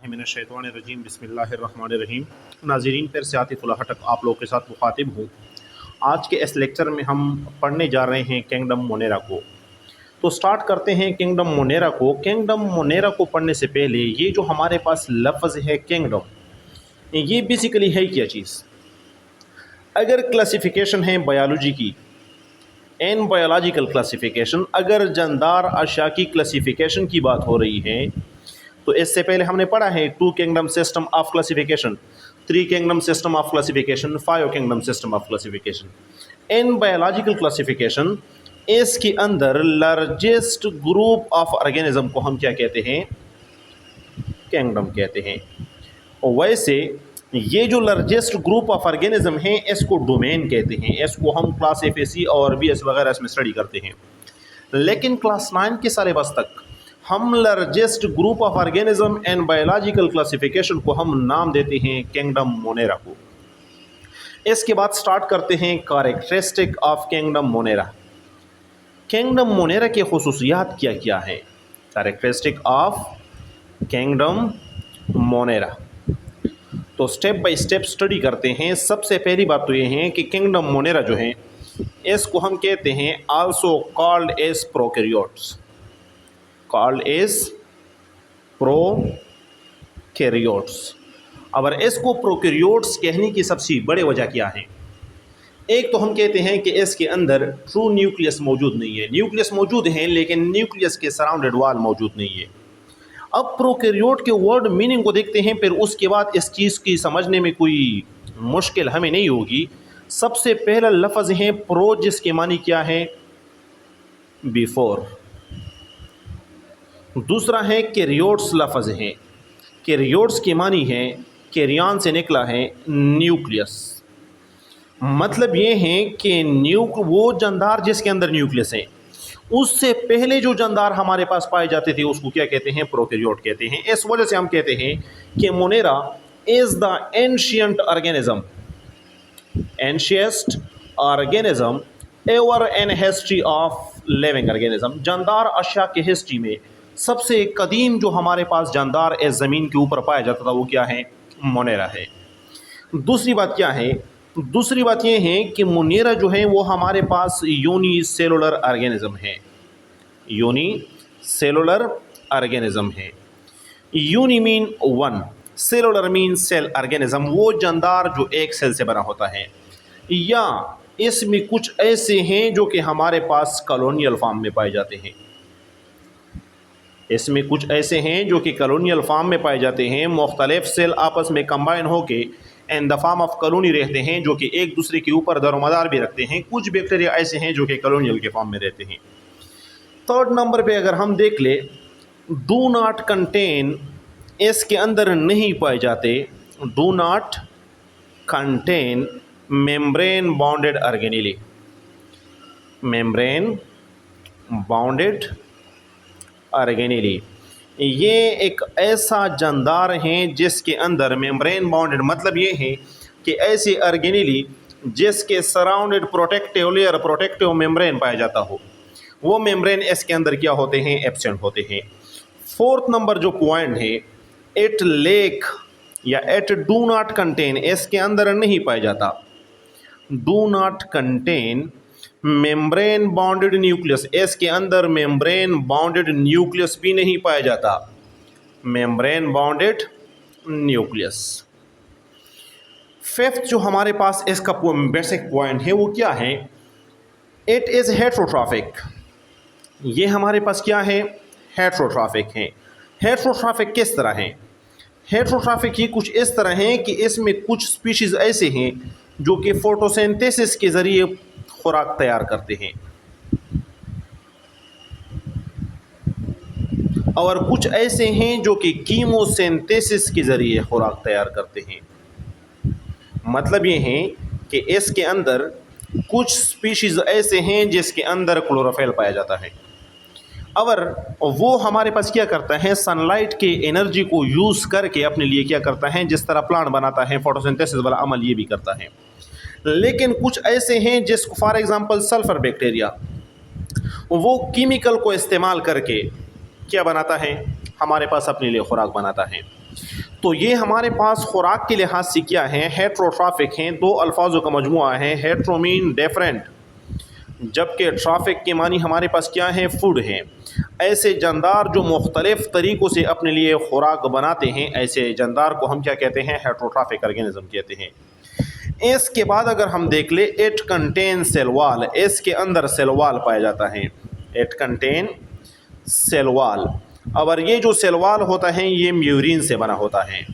बिस्मिल्लाहिर्रहमानिर्रहीम बिस्मिल्लाहिर्रहमानिर्रहीम। नाज़रीन, फिर से आतिफ़ उल हटक आप लोग के साथ मुखातिब हूँ। आज के इस लेक्चर में हम पढ़ने जा रहे हैं किंगडम मोनेरा को। तो स्टार्ट करते हैं किंगडम मोनेरा को। किंगडम मोनेरा को पढ़ने से पहले ये जो हमारे पास लफ्ज़ है किंगडम, ये बेसिकली है क्या चीज़। अगर क्लासिफिकेशन है बायोलॉजी की, एन बायोलॉजिकल क्लासिफिकेशन, अगर जानदार अशिया की क्लासिफिकेशन की बात हो रही है तो इससे पहले हमने पढ़ा है 2 kingdom system of classification, 3 kingdom system of classification, 5 kingdom system of classification. In biological classification इसके अंदर लार्जेस्ट ग्रुप ऑफ ऑर्गेनिज्म को हम क्या कहते हैं? किंगडम कहते हैं। वैसे ये जो लार्जेस्ट ग्रुप ऑफ ऑर्गेनिज्म है इसको डोमेन कहते हैं। इसको हम क्लास एफएसी और बीएस वगैरह इसमें स्टडी करते हैं। लेकिन क्लास 9 के सिलेबस तक हम largest group of organism and biological classification को हम नाम देते हैं किंगडम मोनेरा को। इसके बाद स्टार्ट करते हैं characteristic of kingdom Monera. Kingdom Monera की खुसूसियात क्या क्या है? Characteristic of kingdom Monera. तो स्टेप बाय स्टेप स्टडी करते हैं। सबसे पहली बात तो ये है कि किंगडम मोनेरा जो है इसको हम कहते हैं also called as prokaryotes, called as prokaryotes. अब इसको प्रोकैरियोट्स कहने की सबसे बड़ी वजह क्या है? एक तो हम कहते हैं कि इसके अंदर ट्रू न्यूक्लियस मौजूद नहीं है। न्यूक्लियस मौजूद है लेकिन न्यूक्लियस के सराउंडेड वॉल मौजूद नहीं है। अब प्रोकैरियोट के वर्ड मीनिंग को देखते हैं, फिर उसके बाद इस चीज़ की समझने में कोई मुश्किल हमें नहीं होगी। सबसे पहला लफ्ज़ है प्रो, जिसके मानी क्या है? बिफोर। दूसरा है कैरियोट्स लफ्ज़ है। कैरियोट्स की मानी है कैरियन से निकला है न्यूक्लियस। मतलब ये है कि वो जानदार जिसके अंदर न्यूक्लियस है, उससे पहले जो जानदार हमारे पास पाए जाते थे उसको क्या कहते हैं? प्रोकैरियोट कहते हैं। इस वजह से हम कहते हैं कि Monera is the ancient organism, ancientest organism ever in history of living organism. जानदार अशिया की हिस्ट्री में सबसे कदीम जो हमारे पास जानदार इस ज़मीन के ऊपर पाया जाता था वो क्या है? मोनेरा है। दूसरी बात क्या है? दूसरी बात यह है कि मोनेरा जो है वो हमारे पास यूनिसेलुलर ऑर्गेनिज्म है। यूनिसेलुलर ऑर्गेनिज्म है। Uni mean one, cellular mean cell organism, वो जानदार जो एक सेल से बना होता है। या इसमें कुछ ऐसे हैं जो कि हमारे पास कॉलोनियल फॉर्म में पाए जाते हैं। इसमें कुछ ऐसे हैं जो कि कॉलोनियल फॉर्म में पाए जाते हैं। मुख्तलिफ सेल आपस में कंबाइन होके in the form of colony रहते हैं, जो कि एक दूसरे के ऊपर दरोमदार भी रखते हैं। कुछ बैक्टीरिया ऐसे हैं जो कि कॉलोनियल के फॉर्म में रहते हैं। थर्ड नंबर पे अगर हम देख ले, डू नॉट कंटेन, इसके अंदर नहीं पाए जाते। Do not contain membrane bounded organelle, membrane bounded organelle. ये एक ऐसा जानदार हैं जिसके अंदर मेम्ब्रेन बाउंडेड, मतलब ये है कि ऐसी ऑर्गेनेली जिसके surrounded protective layer, protective membrane पाया जाता हो, वो मेम्ब्रेन इसके अंदर क्या होते हैं? एब्सेंट होते हैं। फोर्थ नंबर जो पॉइंट है, इट लेक या इट डू नॉट कंटेन, इसके अंदर नहीं पाया जाता। Do not contain membrane bounded nucleus, इसके अंदर मेम्ब्रेन बाउंडेड न्यूक्लियस भी नहीं पाया जाता। Membrane bounded nucleus. फिफ्थ जो हमारे पास इसका बेसिक पॉइंट है वो क्या है? It is heterotrophic. ये हमारे पास क्या है? हेट्रोट्रॉफिक है। हेट्रोट्रॉफिक किस तरह है? हेट्रोट्रॉफिक ये कुछ इस तरह है कि इसमें कुछ स्पीशीज़ ऐसे हैं जो कि फोटोसिंथेसिस के ज़रिए खुराक तैयार करते हैं, और कुछ ऐसे हैं जो कि कीमोसिंथेसिस के ज़रिए खुराक तैयार करते हैं। मतलब ये है कि इसके अंदर कुछ स्पीशीज़ ऐसे हैं जिसके अंदर क्लोरोफिल पाया जाता है, और वो हमारे पास क्या करता है? सनलाइट के एनर्जी को यूज़ करके अपने लिए क्या करता है? जिस तरह प्लांट बनाता है, फोटोसिंथेसिस वाला अमल ये भी करता है। लेकिन कुछ ऐसे हैं जिसको फॉर एग्जांपल सल्फ़र बैक्टीरिया, वो केमिकल को इस्तेमाल करके क्या बनाता है? हमारे पास अपने लिए खुराक बनाता है। तो ये हमारे पास खुराक के लिहाज से क्या है, हेट्रोट्राफिक हैं, दो अल्फाजों का मजमुआ है। हेट्रो मीन डिफरेंट, जबकि ट्राफिक के मानी हमारे पास क्या है, फूड है। ऐसे जानदार जो मुख्तलिफ़ तरीक़ों से अपने लिए खुराक बनाते हैं, ऐसे जानदार को हम क्या कहते हैं, हेट्रोट्राफिक ऑर्गेनिज्म कहते हैं। इसके बाद अगर हम देख ले, इट कंटेन सेल वॉल, इसके अंदर सेल वॉल पाया जाता है। इट कंटेन सेल वॉल, और ये जो सेल वॉल होता है ये म्यूरिन से बना होता है।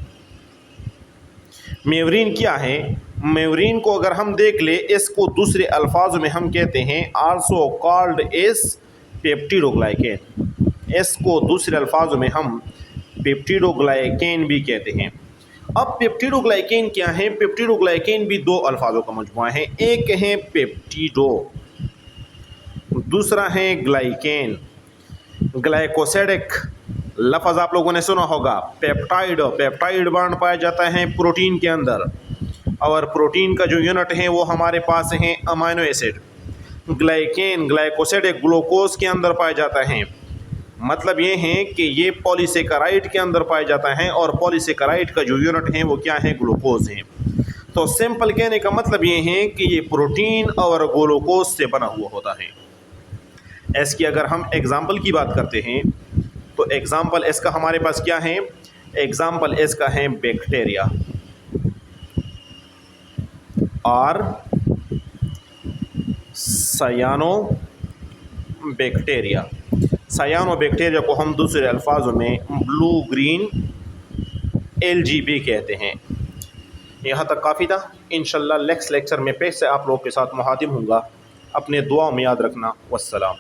म्यूरिन क्या है, म्यूरिन को अगर हम देख ले, इसको दूसरे अल्फाज में हम कहते हैं आल्सो कॉल्ड एस पेप्टिडोग्लाइकेन। इसको दूसरे अल्फाज में हम पेप्टिडोग्लाइकेन भी कहते हैं। अब पेप्टिडोग्लाइकेन क्या है, पेप्टिडोग्लाइकेन भी दो अल्फाजों का मजमुआ है। एक है पेप्टिडो, दूसरा है ग्लाइकेन। ग्लाइकोसिडिक लफ्ज़ आप लोगों ने सुना होगा। पेप्टाइड, पेप्टाइड बॉन्ड पाया जाता है प्रोटीन के अंदर, और प्रोटीन का जो यूनिट है वो हमारे पास है amino acid. Glycan, glycosidic glucose के अंदर पाया जाता है। मतलब ये है कि ये पॉलीसेकेराइड के अंदर पाया जाता है, और पॉलीसेकेराइड का जो यूनिट है वो क्या है, ग्लूकोज है। तो सिंपल कहने का मतलब ये है कि ये प्रोटीन और ग्लूकोज से बना हुआ होता है। इसकी अगर हम एग्ज़ाम्पल की बात करते हैं तो एग्ज़ाम्पल इसका हमारे पास क्या है, एग्ज़ाम्पल इसका है बैक्टीरिया और सायानो बैक्टीरिया। सायानो बैक्टीरिया को हम दूसरे अल्फाजों में ब्लू ग्रीन एलजीबी कहते हैं। यहाँ तक काफ़ी था। इंशाल्लाह नेक्स्ट लेक्चर में फिर से आप लोगों के साथ मुहातिब हूँगा। अपने दुआ में याद रखना। वस्सलाम।